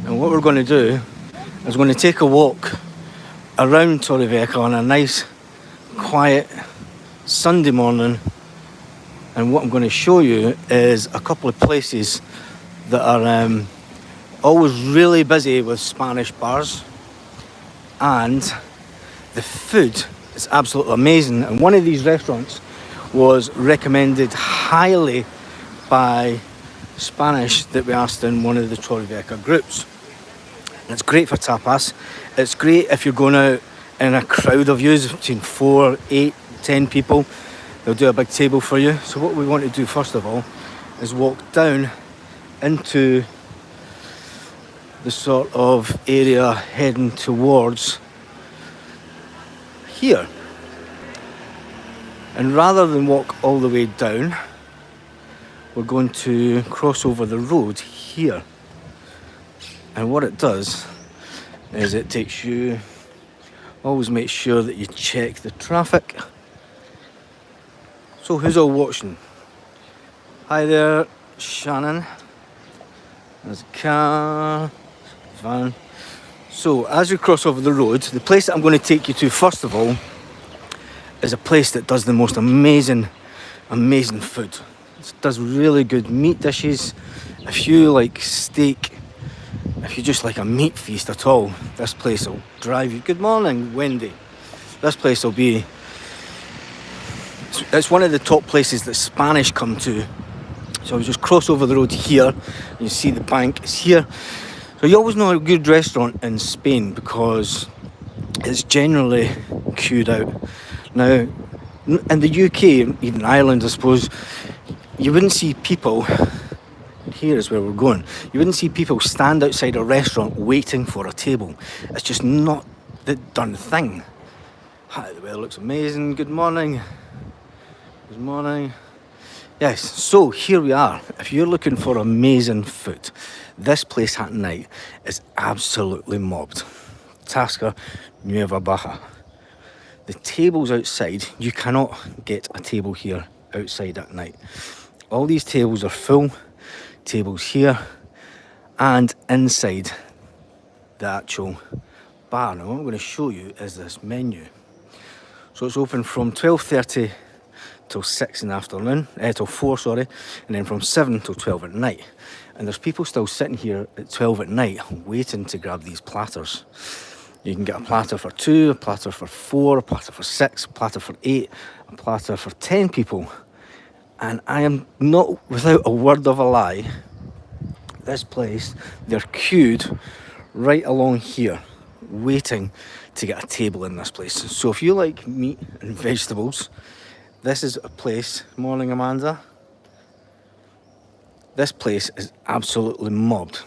And what we're going to do is we're going to take a walk around Torrevieja on a nice, quiet Sunday morning. And what I'm going to show you is a couple of places that are always really busy with Spanish bars. And the food is absolutely amazing. And one of these restaurants was recommended highly by Spanish that we asked in one of the Torrevieja groups. And it's great for tapas. It's great if you're going out in a crowd of you, between 4, 8, 10 people. They'll do a big table for you. So what we want to do first of all is walk down into the sort of area heading towards here. And rather than walk all the way down, we're going to cross over the road here. And what it does is it takes you, always make sure that you check the traffic. So who's all watching? Hi there, Shannon. There's a car, van. So as we cross over the road, the place that I'm going to take you to first of all is a place that does the most amazing food. It does really good meat dishes. If you like steak, if you just like a meat feast at all, this place will drive you. Good morning, Wendy. This place will be, it's one of the top places that Spanish come to. So we just cross over the road here, and you see the bank is here. So you always know a good restaurant in Spain because it's generally queued out. Now, in the UK, even Ireland I suppose, you wouldn't see people, here is where we're going, you wouldn't see people stand outside a restaurant waiting for a table. It's just not the done thing. Hi, the weather looks amazing. Good morning. Good morning. Yes, so here we are. If you're looking for amazing food, this place at night is absolutely mobbed. Tasca Nueva Baja. The tables outside, you cannot get a table here outside at night. All these tables are full, tables here, and inside the actual bar. Now what I'm going to show you is this menu. So it's open from 12:30 till 6 in the afternoon, till 4 sorry, and then from 7 till 12 at night. And there's people still sitting here at 12 at night waiting to grab these platters. You can get a platter for 2, a platter for 4, a platter for 6, a platter for 8, a platter for 10 people. And I am not without a word of a lie, this place, they're queued right along here, waiting to get a table in this place. So if you like meat and vegetables, this is a place, morning Amanda, this place is absolutely mobbed.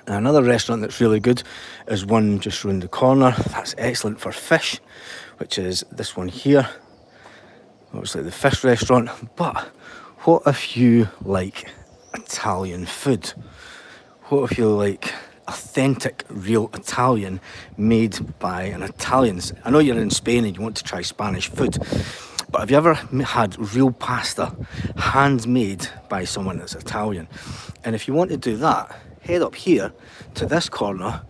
And another restaurant that's really good is one just round the corner. That's excellent for fish, which is this one here. Obviously the fish restaurant. But what if you like Italian food? What if you like authentic, real Italian made by an Italian? I know you're in Spain and you want to try Spanish food, but have you ever had real pasta handmade by someone that's Italian? And if you want to do that, head up here to this corner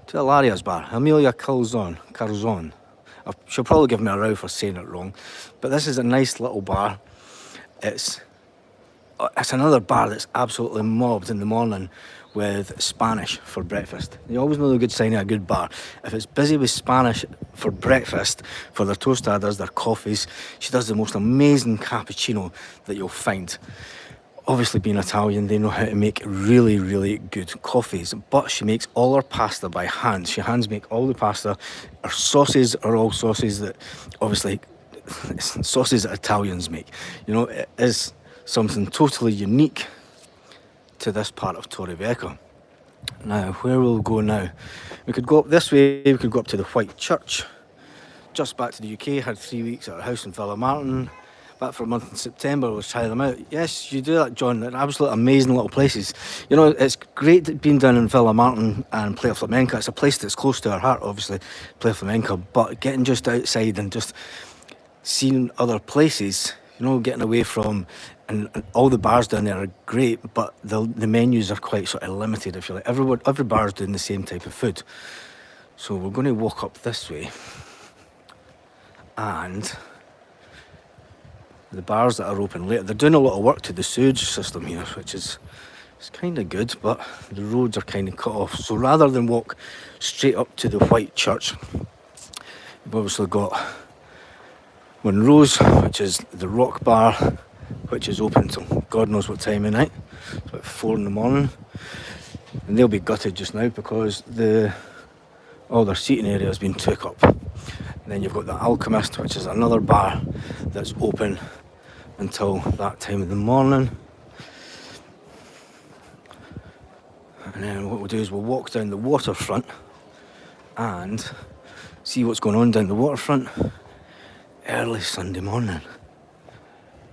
to Ilaria's bar, Emilia Calzone. She'll probably give me a row for saying it wrong, but this is a nice little bar. It's another bar that's absolutely mobbed in the morning with Spanish for breakfast. You always know the good sign of a good bar. If it's busy with Spanish for breakfast, for their tostadas, their coffees, she does the most amazing cappuccino that you'll find. Obviously being Italian, they know how to make really, really good coffees, but she makes all her pasta by hand. She hands make all the pasta. Her sauces are all sauces that, obviously, sauces that Italians make. You know, it is something totally unique to this part of Torrevieja. Now, where will we go now? We could go up this way, we could go up to the White Church. Just back to the UK, had 3 weeks at our house in Villamartin. Back for a month in September, we'll try them out. Yes, you do that, John. They're absolutely amazing little places. You know, it's great being down in Villamartin and Playa Flamenca. It's a place that's close to our heart, obviously, Playa Flamenca, but getting just outside and just seeing other places, you know, getting away from and all the bars down there are great, but the menus are quite sort of limited, if you like. Every bar's doing the same type of food. So we're going to walk up this way, and the bars that are open later, they're doing a lot of work to the sewage system here, which is it's kind of good, but the roads are kind of cut off. So rather than walk straight up to the White Church, you've obviously got Monroe's, which is the rock bar, which is open till God knows what time of night. It's about 4 in the morning, and they'll be gutted just now because all their seating area has been took up. And then you've got the Alchemist, which is another bar that's open until that time of the morning. And then what we'll do is we'll walk down the waterfront and see what's going on down the waterfront early Sunday morning.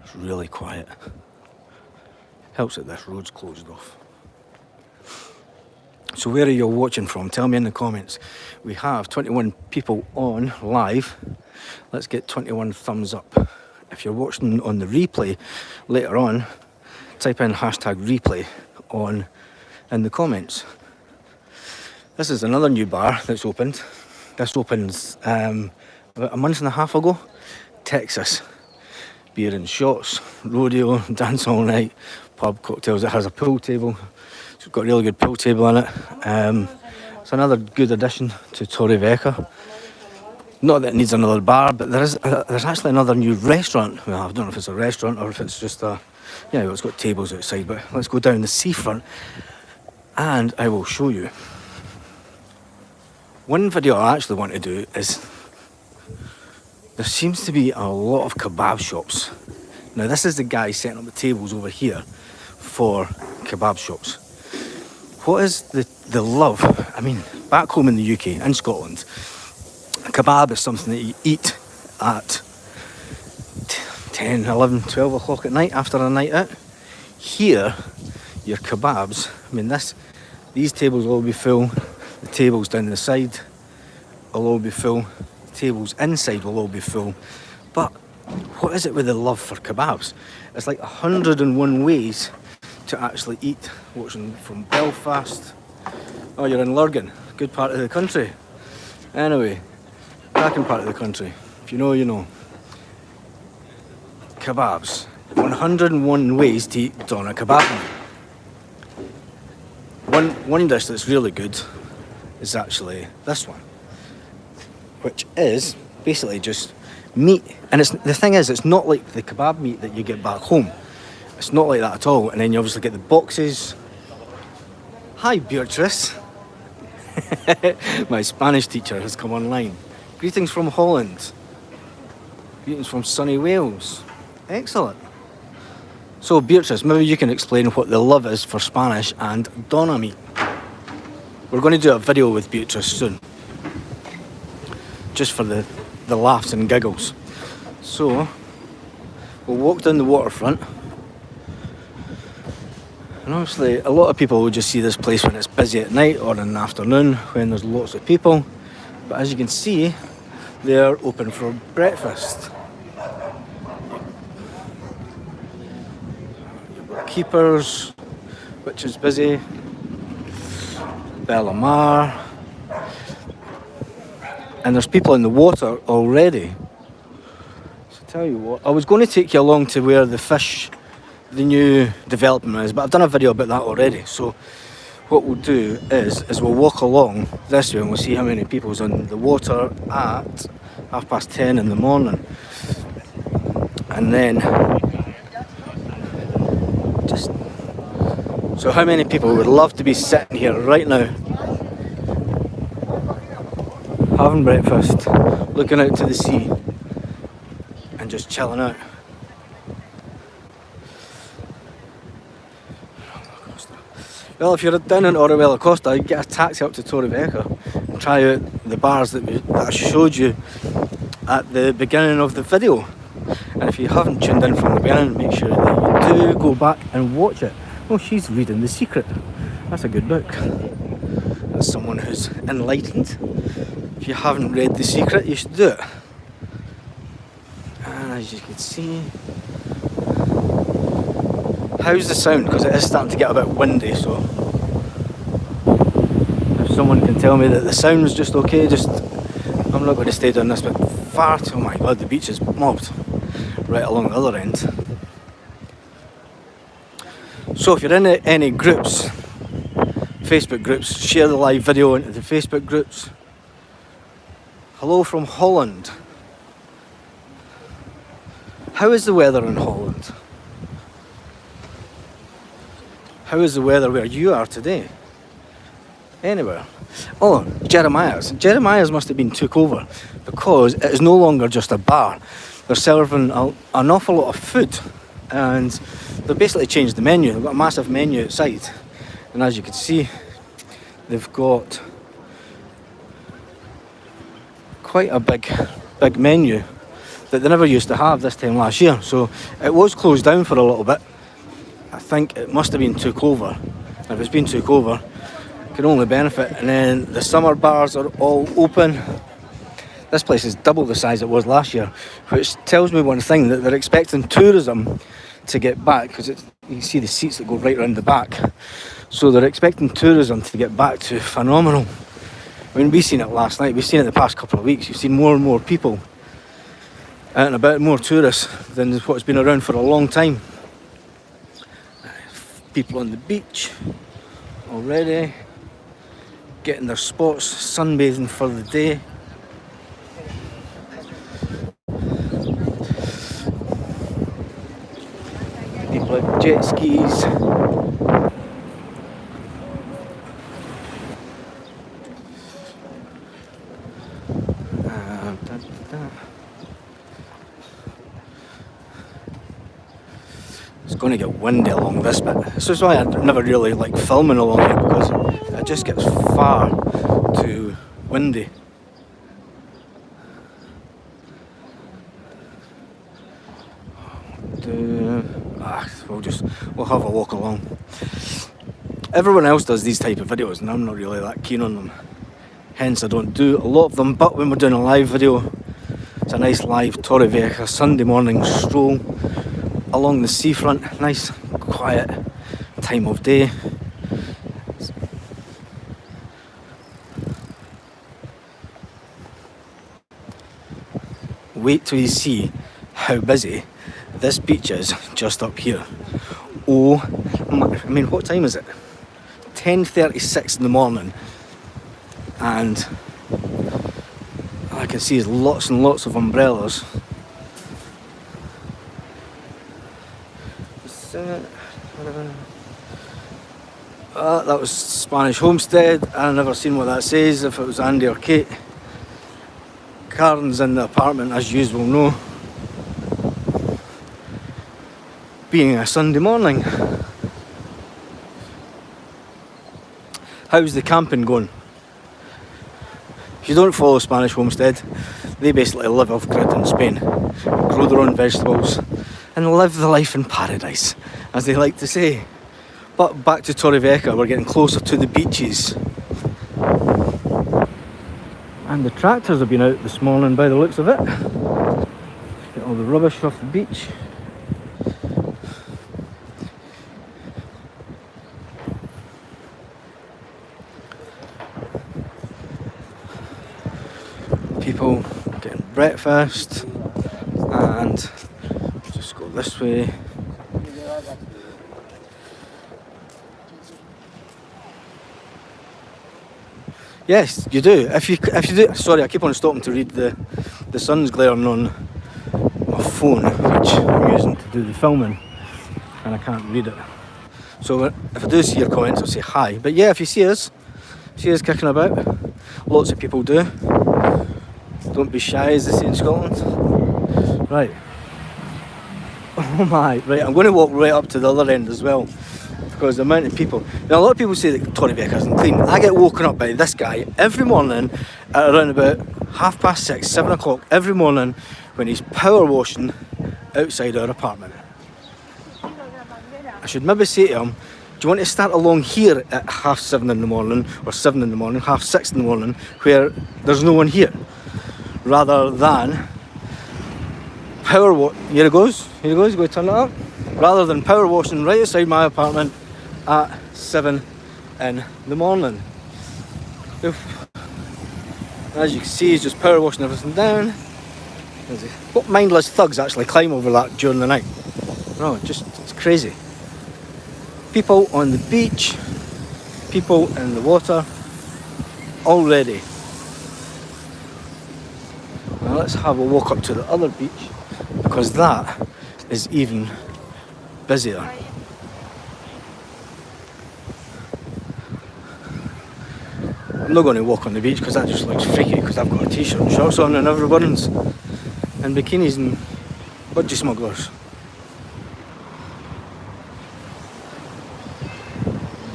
It's really quiet. Helps that this road's closed off. So where are you watching from? Tell me in the comments. We have 21 people on live. Let's get 21 thumbs up. If you're watching on the replay later on, type in #replay in the comments. This is another new bar that's opened. This opens about a month and a half ago. Texas. Beer and shots, rodeo, dance all night, pub, cocktails. It has a pool table. It's got a really good pool table in it. It's another good addition to Torrevieja. Not that it needs another bar, but there's actually another new restaurant. Well, I don't know if it's a restaurant or if it's just it's got tables outside. But let's go down the seafront and I will show you. One video I actually want to do is, there seems to be a lot of kebab shops. Now this is the guy setting up the tables over here for kebab shops. What is the love? I mean, back home in the UK, in Scotland, a kebab is something that you eat at 10, 11, 12 o'clock at night after a night out. Here, your kebabs, I mean these tables will all be full, the tables down the side will all be full, the tables inside will all be full. But what is it with the love for kebabs? It's like 101 ways to actually eat. Watching from Belfast. Oh, you're in Lurgan, good part of the country. Anyway, cracking part of the country. If you know, you know. Kebabs. 101 ways to eat doner kebab. One dish that's really good is actually this one, which is basically just meat. And the thing is, it's not like the kebab meat that you get back home. It's not like that at all. And then you obviously get the boxes. Hi, Beatrice. My Spanish teacher has come online. Greetings from Holland. Greetings from sunny Wales. Excellent. So, Beatrice, maybe you can explain what the love is for Spanish and doner meat. We're going to do a video with Beatrice soon, just for the laughs and giggles. So, we'll walk down the waterfront. And obviously, a lot of people will just see this place when it's busy at night or in the afternoon when there's lots of people. But as you can see, they're open for breakfast. You've got Keepers, which is busy. Bellamar. And there's people in the water already. So tell you what, I was going to take you along to where the new development is, but I've done a video about that already. So what we'll do is we'll walk along this way and we'll see how many people's on the water at 10:30 in the morning. And then so how many people would love to be sitting here right now, having breakfast, looking out to the sea and just chilling out. Well, if you're down in Torrevieja Costa, you get a taxi up to Torrevieja and try out the bars that I showed you at the beginning of the video. And if you haven't tuned in from the beginning, make sure that you do go back and watch it. Oh, she's reading The Secret. That's a good book. That's someone who's enlightened. If you haven't read The Secret, you should do it. And as you can see, How's the sound? Because it is starting to get a bit windy, so if someone can tell me that the sound's just okay, I'm not going to stay down this bit far too. Oh my god, the beach is mobbed right along the other end. So if you're in any groups, Facebook groups, share the live video into the Facebook groups. Hello from Holland. How is the weather in Holland? How is the weather where you are today? Anywhere. Oh, Jeremiah's. Jeremiah's must have been took over because it is no longer just a bar. They're serving an awful lot of food, and they've basically changed the menu. They've got a massive menu outside, and as you can see, they've got quite a big menu that they never used to have this time last year. So it was closed down for a little bit. I think it must have been took over. If it's been took over, it can only benefit. And then the summer bars are all open. This place is double the size it was last year, which tells me one thing, that they're expecting tourism to get back, because you can see the seats that go right around the back. So they're expecting tourism to get back to phenomenal. I mean, we've seen it last night, we've seen it the past couple of weeks. You've seen more and more people out and about, more tourists than what's been around for a long time. People on the beach already getting their spots, sunbathing for the day. People at jet skis. It's going to get windy along this bit. This is why I never really like filming along it, because it just gets far too windy. We'll have a walk along. Everyone else does these type of videos and I'm not really that keen on them. Hence I don't do a lot of them, but when we're doing a live video, it's a nice live Torrevieja Sunday morning stroll along the seafront. Nice quiet time of day. Wait till you see how busy this beach is just up here. Oh my, I mean, what time is it? 10:36 in the morning, and all I can see is lots and lots of umbrellas. That was Spanish Homestead. I never seen what that says, if it was Andy or Kate. Karen's in the apartment, as you will know. Being a Sunday morning. How's the camping going? If you don't follow Spanish Homestead, they basically live off grid in Spain, grow their own vegetables, and live the life in paradise, as they like to say. But back to Torrevieja, we're getting closer to the beaches. And the tractors have been out this morning by the looks of it. Get all the rubbish off the beach. People getting breakfast, and just go this way. Yes, you do. If you do. Sorry, I keep on stopping to read the sun's glaring on my phone, which I'm using to do the filming, and I can't read it. So if I do see your comments, I'll say hi. But yeah, if you see us kicking about, lots of people do. Don't be shy, as they say in Scotland. Right. Oh my. Right, I'm going to walk right up to the other end as well, because the amount of people. Now, a lot of people say that Torrevieja isn't clean. I get woken up by this guy every morning at around about 6:30, 7 o'clock every morning, when he's power washing outside our apartment. I should maybe say to him, do you want to start along here at 7:30 in the morning, or 7 in the morning, 6:30 in the morning, where there's no one here, rather than power wash. Here it goes, he's going to turn it up. rather than power washing right outside my apartment at 7 in the morning. As you can see, he's just power washing everything down. What mindless thugs actually climb over that during the night? No, it's crazy. People on the beach, people in the water already. Now let's have a walk up to the other beach, because that is even busier. I'm not going to walk on the beach because that just looks freaky, because I've got a t-shirt and shorts on and everyone's in bikinis and budgie smugglers.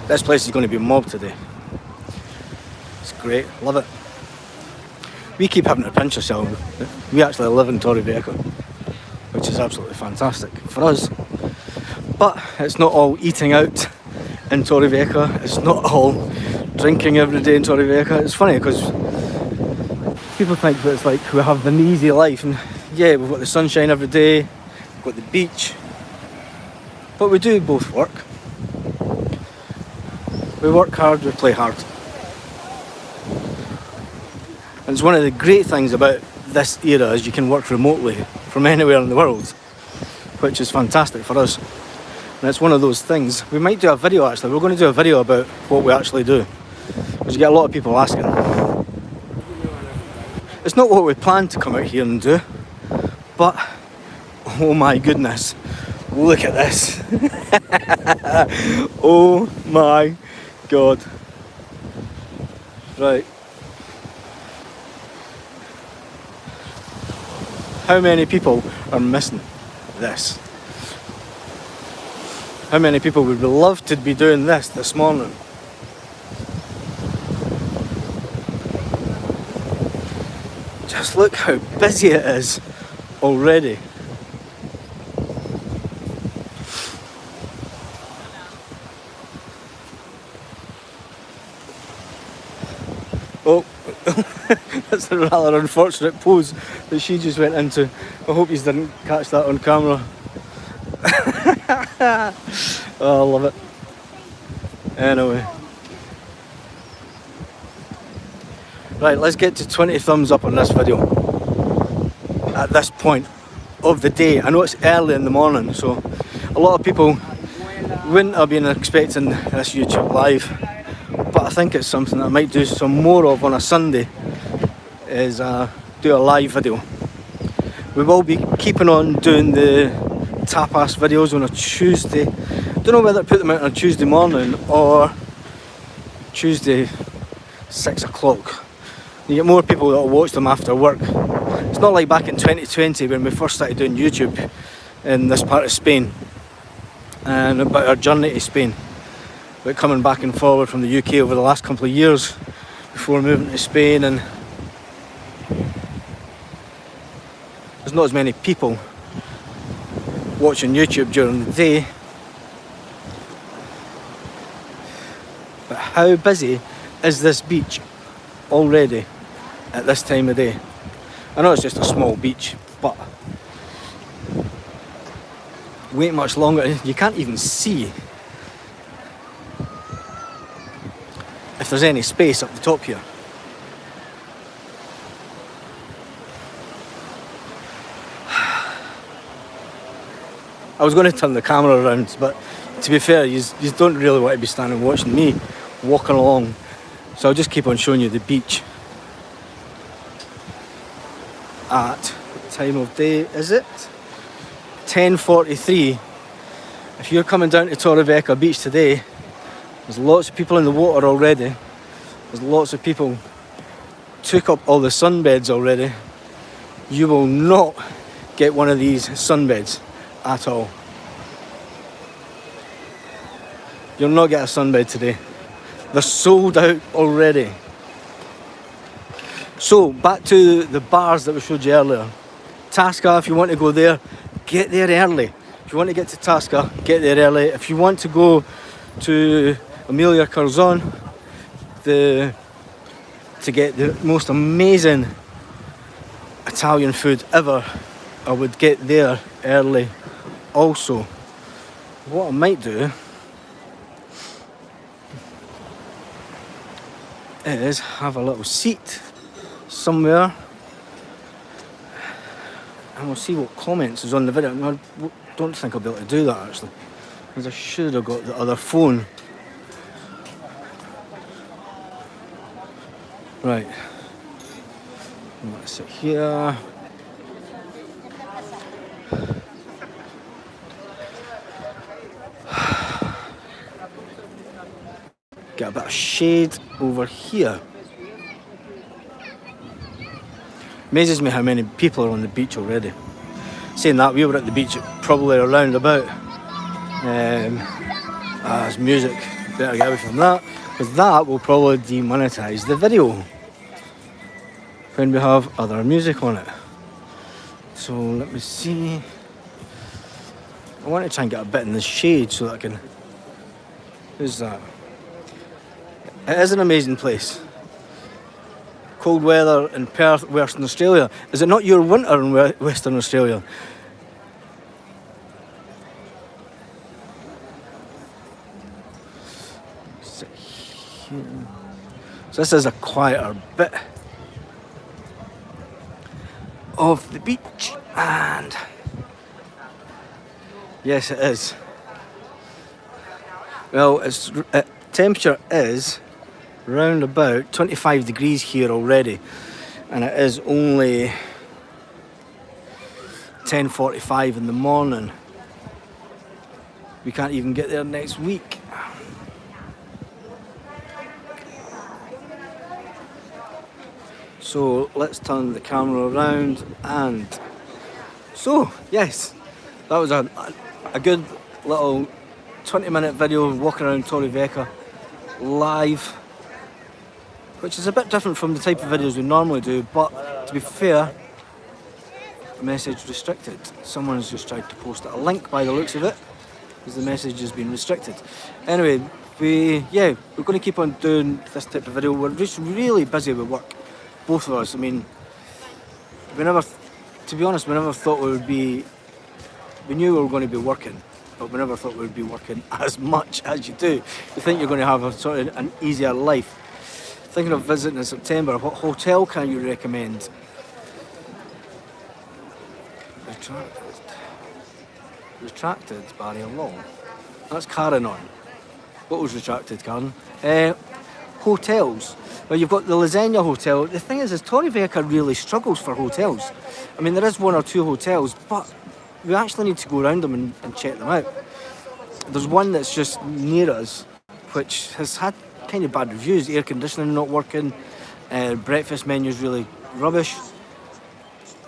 This place is going to be mobbed today. It's great, love it. We keep having to pinch ourselves. We actually live in Torrevieja, which is absolutely fantastic for us. But it's not all eating out in Torrevieja. It's not all drinking every day in Torrevieja. It's funny because people think that it's like we have an easy life, and yeah, we've got the sunshine every day, we've got the beach, but we do both work. We work hard, we play hard. And it's one of the great things about this era is you can work remotely from anywhere in the world, which is fantastic for us. And it's one of those things. We might do a video actually. We're going to do a video about what we actually do, because you get a lot of people asking. It's not what we planned to come out here and do, but oh my goodness, look at this. Oh my God. Right. How many people are missing this? How many people would love to be doing this morning? Just look how busy it is already. Oh, that's a rather unfortunate pose that she just went into. I hope you didn't catch that on camera. Oh, I love it. Anyway. Right, let's get to 20 thumbs up on this video. At this point of the day. I know it's early in the morning, so a lot of people wouldn't have been expecting this YouTube live. But I think it's something that I might do some more of on a Sunday, is do a live video. We will be keeping on doing the tapas videos on a Tuesday. Don't know whether to put them out on a Tuesday morning or Tuesday 6 o'clock. You get more people that will watch them after work. It's not like back in 2020 when we first started doing YouTube in this part of Spain, and about our journey to Spain. But coming back and forward from the UK over the last couple of years before moving to Spain, and there's not as many people watching YouTube during the day. But how busy is this beach already at this time of day? I know it's just a small beach, but wait much longer, you can't even see if there's any space up the top here. I was going to turn the camera around, but to be fair, you don't really want to be standing watching me walking along, so I'll just keep on showing you the beach. At what time of day is it? 10:43. If you're coming down to Torrevieja beach today, there's lots of people in the water already. There's lots of people took up all the sunbeds already. You will not get one of these sunbeds at all. You'll not get a sunbed today. They're sold out already. So back to the bars that we showed you earlier. Tasca, if you want to go there, get there early. If you want to get to Tasca, get there early. If you want to go to Emilia Curzon, to get the most amazing Italian food ever, I would get there early also. what I might do is have a little seat somewhere and we'll see what comments is on the video. I don't think I'll be able to do that actually, because I should have got the other phone. Right, let's sit here. Get a bit of shade over here. Amazes me how many people are on the beach already. Saying that, we were at the beach probably around about. There's music, better get away from that, because that will probably demonetize the video when we have other music on it. So let me see. I want to try and get a bit in the shade so that I can. Who's that? It is an amazing place. Cold weather in Perth, Western Australia. Is it not your winter in Western Australia? So this is a quieter bit of the beach, and yes, it is. Well, temperature is round about 25 degrees here already, and it is only 10:45 in the morning. We can't even get there next week. So let's turn the camera around, and so yes, that was a good little 20-minute video of walking around Torrevieja live, which is a bit different from the type of videos we normally do, but to be fair, message restricted. Someone's just tried to post a link by the looks of it, because the message has been restricted. Anyway, we're going to keep on doing this type of video. We're just really busy with work, both of us. I mean, to be honest, we never thought we knew we were going to be working, but we never thought we would be working as much as you do. You think you're going to have a sort of an easier life. Thinking of visiting in September, what hotel can you recommend? Retracted, Barry Long. That's Karen on. What was retracted, Karen? Hotels. Well, you've got the Lasagna Hotel. The thing is Torrevieja really struggles for hotels. I mean, there is one or two hotels, but we actually need to go around them and check them out. There's one that's just near us, which has had kind of bad reviews. Air conditioning not working, breakfast menu's really rubbish.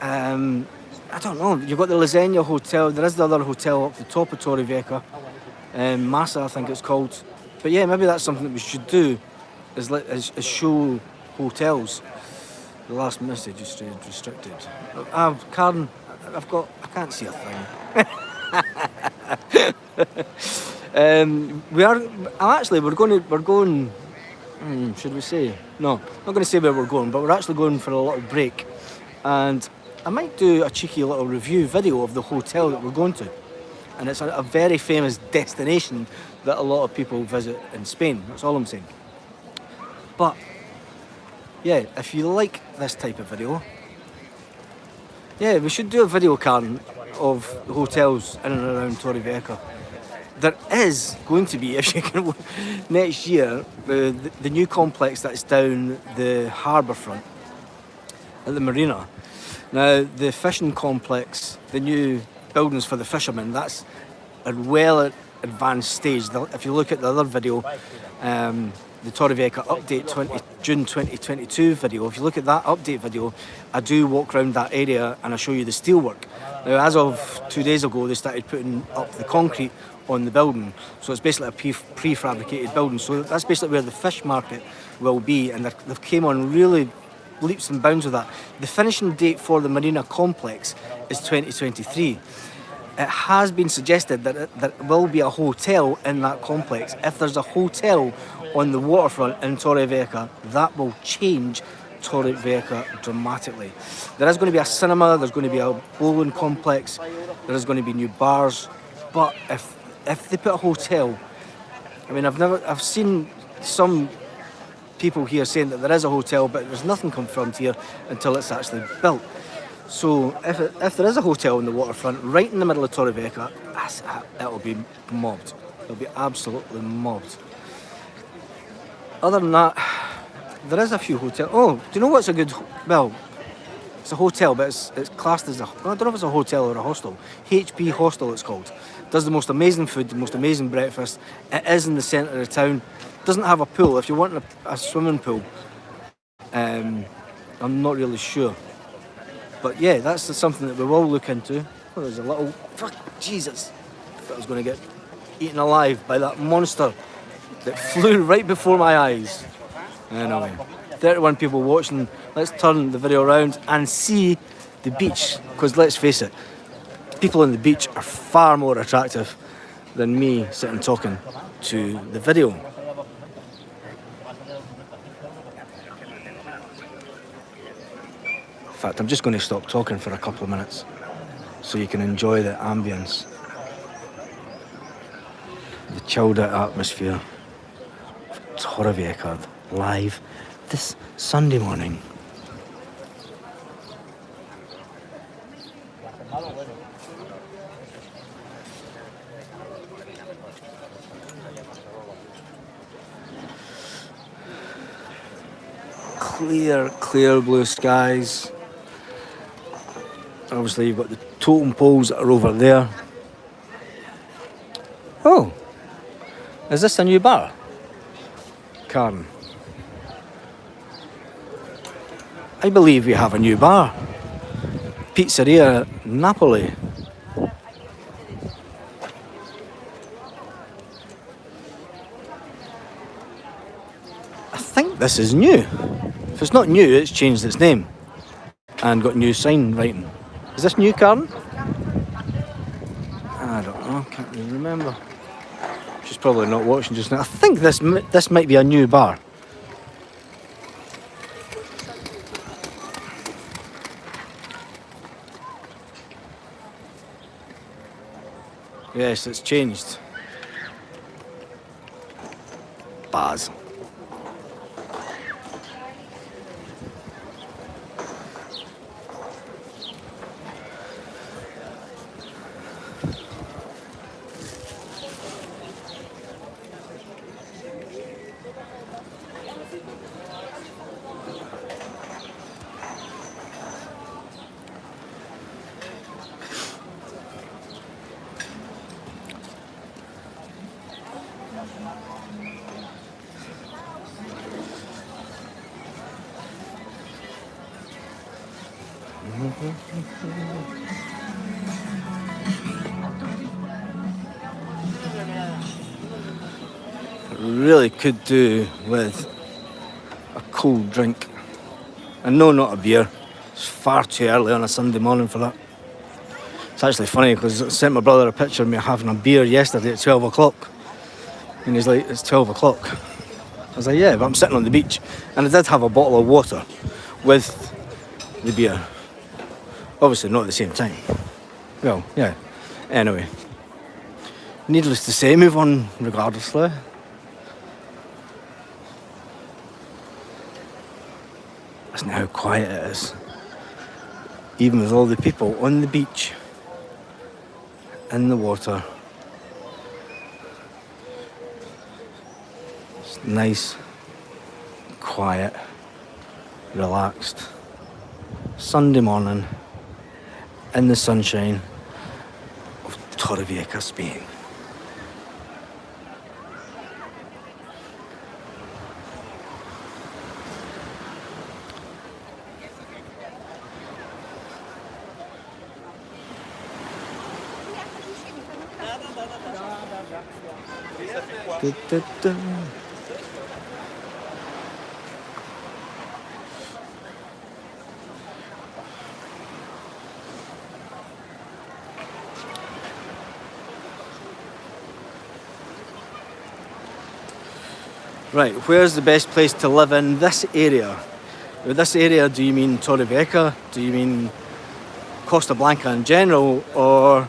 I don't know. You've got the Lasagna Hotel. There is the other hotel up the top of Torrevieja, Massa, I think it's called. But yeah, maybe that's something that we should do, is show hotels. The last message is restricted. Karen, I can't see a thing. We're going. Should we say? No, not going to say where we're going, but we're actually going for a little break, and I might do a cheeky little review video of the hotel that we're going to, and it's a very famous destination that a lot of people visit in Spain. That's all I'm saying. But yeah, if you like this type of video, yeah, we should do a video, Karen, of the hotels in and around Torrevieja. There is going to be, if you can, next year, the new complex that's down the harbour front at the marina. Now, the fishing complex, the new buildings for the fishermen, that's a well advanced stage. If you look at the other video, the Torrevieja update June 2022 video, if you look at that update video, I do walk around that area and I show you the steelwork. Now, as of 2 days ago, they started putting up the concrete on the building, so it's basically a prefabricated building. So that's basically where the fish market will be, and they've came on really leaps and bounds with that. The finishing date for the marina complex is 2023. It has been suggested that there will be a hotel in that complex. If there's a hotel on the waterfront in Torrevieja, that will change Torrevieja dramatically. There is going to be a cinema, there's going to be a bowling complex, there is going to be new bars, but if if they put a hotel, I mean, I've seen some people here saying that there is a hotel, but there's nothing confirmed here until it's actually built. So if there is a hotel in the waterfront, right in the middle of Torrevieja, it'll be mobbed. It'll be absolutely mobbed. Other than that, there is a few hotels. Oh, do you know what's a good, well, it's a hotel, but it's classed as I don't know if it's a hotel or a hostel. HP Hostel it's called. Does the most amazing food, the most amazing breakfast. It is in the centre of town. Doesn't have a pool. If you want a swimming pool, I'm not really sure. But yeah, that's something that we will look into. Oh, there's a little, fuck, Jesus. I thought I was going to get eaten alive by that monster that flew right before my eyes. Anyway, 31 people watching. Let's turn the video around and see the beach. Because let's face it, people on the beach are far more attractive than me sitting talking to the video. In fact, I'm just going to stop talking for a couple of minutes so you can enjoy the ambience, the chilled out atmosphere of Torrevieja live this Sunday morning. Clear blue skies. Obviously you've got the totem poles that are over there. Oh, is this a new bar? Karen, I believe we have a new bar. Pizzeria Napoli. I think this is new. If it's not new, it's changed its name and got new sign writing. Is this new, Karen? I don't know, can't really remember. She's probably not watching just now. I think this might be a new bar. Yes, it's changed. Baz. Really could do with a cold drink. And no, not a beer. It's far too early on a Sunday morning for that. It's actually funny because I sent my brother a picture of me having a beer yesterday at 12 o'clock. And he's like, it's 12 o'clock. I was like, yeah, but I'm sitting on the beach. And I did have a bottle of water with the beer. Obviously not at the same time. Well, yeah. Anyway. Needless to say, move on regardlessly. Listen to how quiet it is. Even with all the people on the beach, in the water. It's nice, quiet, relaxed. Sunday morning, in the sunshine of Torrevieja, Spain. Right, where's the best place to live in this area? With this area, do you mean Torrevieja? Do you mean Costa Blanca in general? Or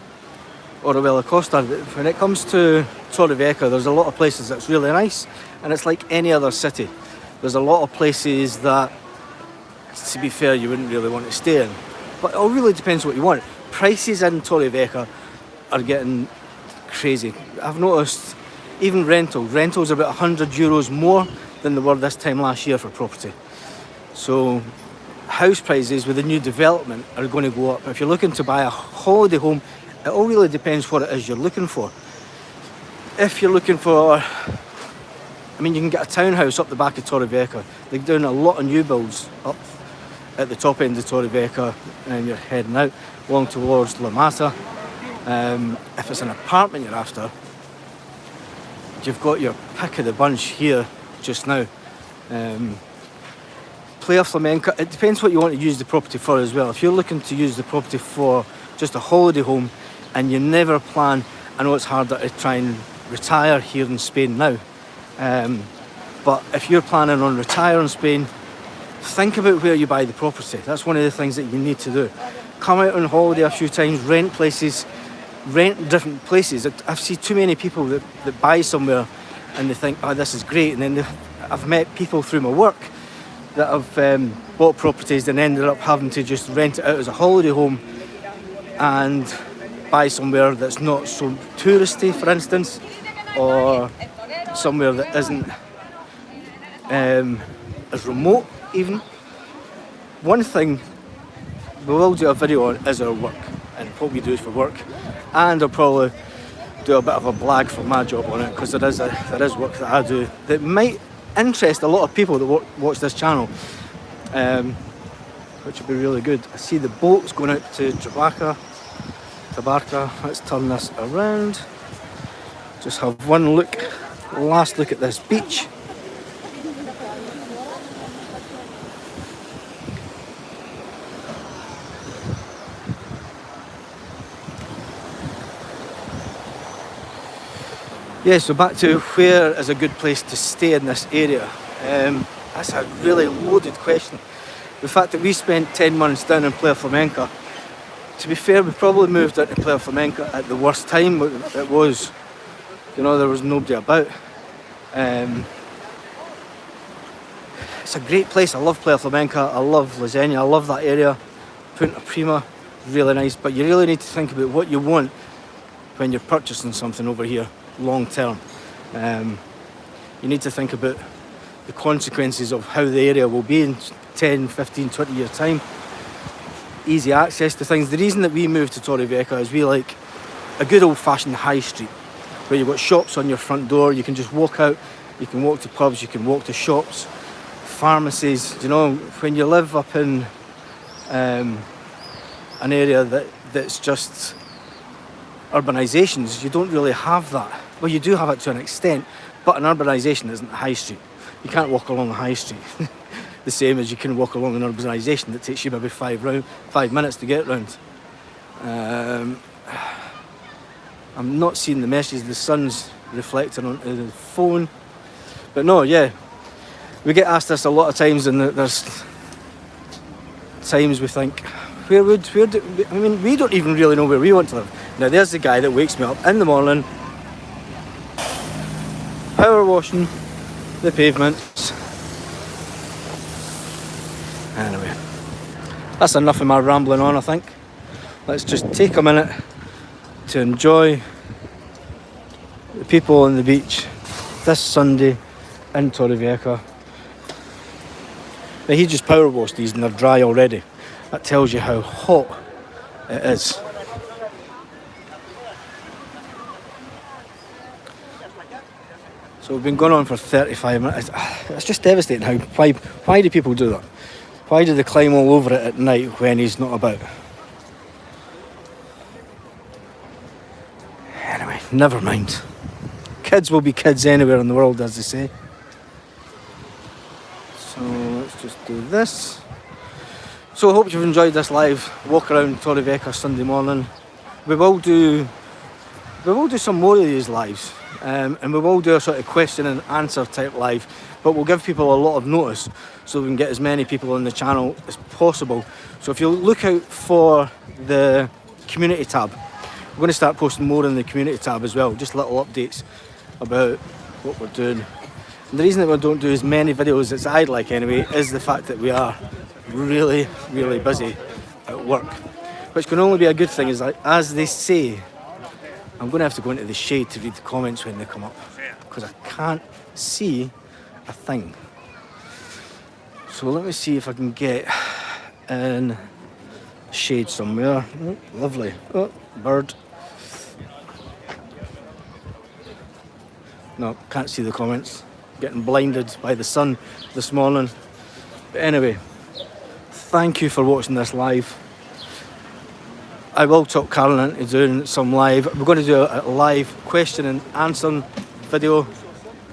or a Villa Costa. When it comes to Torrevieja, there's a lot of places that's really nice, and it's like any other city. There's a lot of places that, to be fair, you wouldn't really want to stay in. But it all really depends what you want. Prices in Torrevieja are getting crazy. I've noticed even rentals are about €100 more than they were this time last year for property. So house prices with the new development are going to go up. If you're looking to buy a holiday home, it all really depends what it is you're looking for. If you're looking for, you can get a townhouse up the back of Torrevieja. They're doing a lot of new builds up at the top end of Torrevieja, and you're heading out along towards La Mata. If it's an apartment you're after, you've got your pick of the bunch here just now. Playa Flamenca, it depends what you want to use the property for as well. If you're looking to use the property for just a holiday home and you never plan, I know it's harder to try and retire here in Spain now, but if you're planning on retiring in Spain, think about where you buy the property. That's one of the things that you need to do. Come out on holiday a few times, rent different places. I've seen too many people that buy somewhere and they think, oh, this is great, and then I've met people through my work that have bought properties and ended up having to just rent it out as a holiday home and buy somewhere that's not so touristy, for instance, or somewhere that isn't as remote even. One thing we will do a video on is our work and what we do for work, and I'll probably do a bit of a blag for my job on it, because there is work that I do that might interest a lot of people that watch this channel, which would be really good. I see the boats going out to Tabarca. Let's turn this around. Just have one last look at this beach. Yeah, so back to where is a good place to stay in this area. That's a really loaded question. The fact that we spent 10 months down in Playa Flamenca, to be fair, we probably moved out to Playa Flamenca at the worst time. It was, there was nobody about. It's a great place. I love Playa Flamenca, I love Lasagna, I love that area. Punta Prima, really nice, but you really need to think about what you want when you're purchasing something over here long term. You need to think about the consequences of how the area will be in 10, 15, 20 years time. Easy access to things. The reason that we moved to Torrevieja is we like a good old-fashioned high street where you've got shops on your front door. You can just walk out, you can walk to pubs, you can walk to shops, pharmacies. When you live up in an area that's just urbanisations, you don't really have that. Well, you do have it to an extent, but an urbanisation isn't a high street. You can't walk along a high street the same as you can walk along an urbanisation that takes you maybe 5 minutes to get round. I'm not seeing the messages, the sun's reflecting onto the phone. But no, yeah, we get asked this a lot of times, and there's times we think, we don't even really know where we want to live. Now there's the guy that wakes me up in the morning, power washing the pavements. Anyway, that's enough of my rambling on, I think. Let's just take a minute to enjoy the people on the beach this Sunday in Torrevieja. Now he just power washed these and they're dry already. That tells you how hot it is. So we've been going on for 35 minutes. It's just devastating why do people do that? Why do they climb all over it at night when he's not about? Anyway, never mind. Kids will be kids anywhere in the world, as they say. So let's just do this. So I hope you've enjoyed this live walk around Torrevieja Sunday morning. We will do some more of these lives, and we will do a sort of question and answer type live, but we'll give people a lot of notice so we can get as many people on the channel as possible. So if you look out for the community tab, I'm going to start posting more in the community tab as well, just little updates about what we're doing. And the reason that we don't do as many videos as I'd like anyway is the fact that we are really, really busy at work, which can only be a good thing. Is like, as they say, I'm going to have to go into the shade to read the comments when they come up because I can't see a thing. So let me see if I can get in shade somewhere. Oh, lovely. Oh, bird. No, can't see the comments. Getting blinded by the sun this morning. But anyway, thank you for watching this live. I will talk Carolyn into doing some live. We're going to do a live question and answer video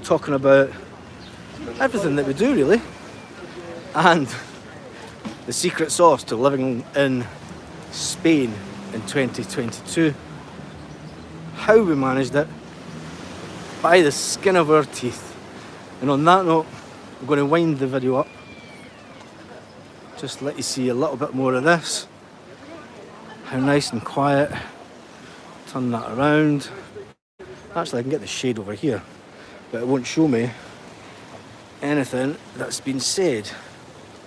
talking about everything that we do really. And the secret sauce to living in Spain in 2022. How we managed it by the skin of our teeth. And on that note, I'm going to wind the video up. Just let you see a little bit more of this. How nice and quiet. Turn that around. Actually, I can get the shade over here, but it won't show me anything that's been said.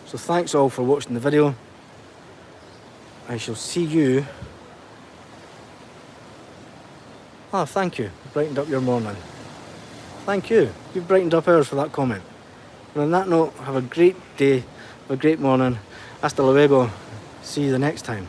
So thanks all for watching the video. I shall see you. Oh, thank you. Brightened up your morning. Thank you. You've brightened up ours for that comment. And on that note, have a great day, have a great morning. Hasta luego. See you the next time.